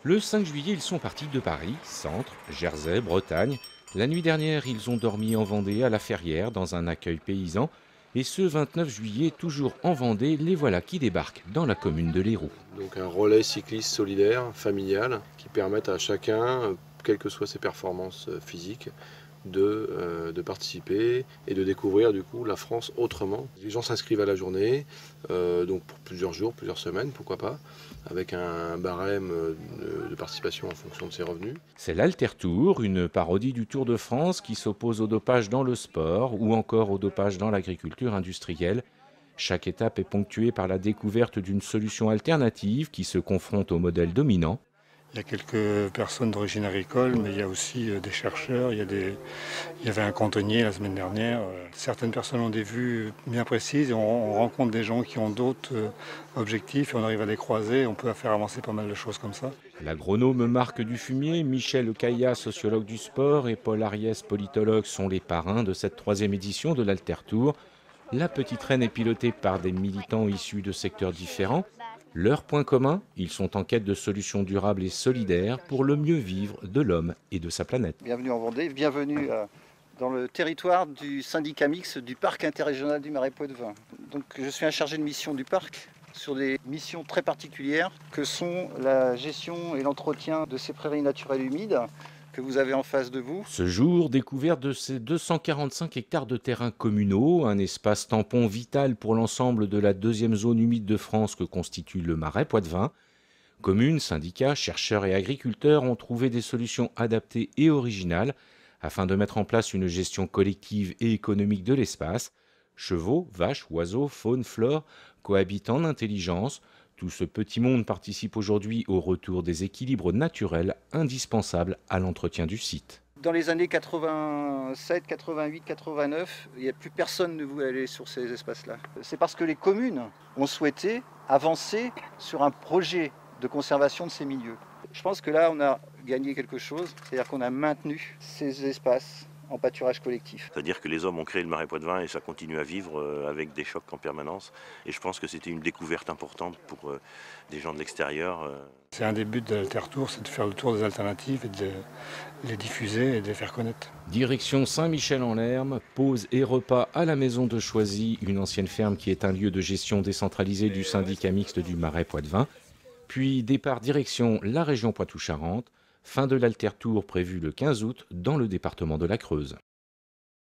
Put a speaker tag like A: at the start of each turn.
A: Le 5 juillet, ils sont partis de Paris, Centre, Jersey, Bretagne. La nuit dernière, ils ont dormi en Vendée, à la Ferrière, dans un accueil paysan. Et ce 29 juillet, toujours en Vendée, les voilà qui débarquent dans la commune de L'Héroux.
B: Donc un relais cycliste solidaire, familial, qui permette à chacun, quelles que soient ses performances physiques, de participer et de découvrir du coup la France autrement. Les gens s'inscrivent à la journée, donc pour plusieurs jours, plusieurs semaines, pourquoi pas, avec un barème de participation en fonction de ses revenus.
A: C'est l'Alter Tour, une parodie du Tour de France qui s'oppose au dopage dans le sport ou encore au dopage dans l'agriculture industrielle. Chaque étape est ponctuée par la découverte d'une solution alternative qui se confronte au modèle dominant.
C: Il y a quelques personnes d'origine agricole, mais il y a aussi des chercheurs. Il y avait un cantonnier la semaine dernière. Certaines personnes ont des vues bien précises et on rencontre des gens qui ont d'autres objectifs et on arrive à les croiser. On peut faire avancer pas mal de choses comme ça.
A: L'agronome Marc Dufumier, Michel Caillat, sociologue du sport, et Paul Ariès, politologue, sont les parrains de cette troisième édition de l'Alter Tour. La petite reine est pilotée par des militants issus de secteurs différents. Leur point commun, ils sont en quête de solutions durables et solidaires pour le mieux vivre de l'homme et de sa planète.
D: Bienvenue en Vendée, bienvenue dans le territoire du syndicat mixte du parc interrégional du Marais Poitevin. Donc je suis un chargé de mission du parc sur des missions très particulières que sont la gestion et l'entretien de ces prairies naturelles humides que vous avez en face de vous.
A: Ce jour, découverte de ces 245 hectares de terrains communaux, un espace tampon vital pour l'ensemble de la deuxième zone humide de France que constitue le Marais Poitevin. Communes, syndicats, chercheurs et agriculteurs ont trouvé des solutions adaptées et originales afin de mettre en place une gestion collective et économique de l'espace. Chevaux, vaches, oiseaux, faune, flore cohabitent en intelligence. Tout ce petit monde participe aujourd'hui au retour des équilibres naturels indispensables à l'entretien du site.
D: Dans les années 87, 88, 89, il n'y a plus personne ne voulait aller sur ces espaces-là. C'est parce que les communes ont souhaité avancer sur un projet de conservation de ces milieux. Je pense que là, on a gagné quelque chose, c'est-à-dire qu'on a maintenu ces espaces en pâturage collectif.
E: C'est-à-dire que les hommes ont créé le Marais Poitevin et ça continue à vivre avec des chocs en permanence. Et je pense que c'était une découverte importante pour des gens de l'extérieur.
C: C'est un des buts de l'Alter Tour, c'est de faire le tour des alternatives et de les diffuser et de les faire connaître.
A: Direction Saint-Michel-en-Lerme, pause et repas à la maison de Choisy, une ancienne ferme qui est un lieu de gestion décentralisé du syndicat mixte du Marais Poitevin. Puis départ direction la région Poitou-Charentes, fin de l'Alter Tour prévu le 15 août dans le département de la Creuse.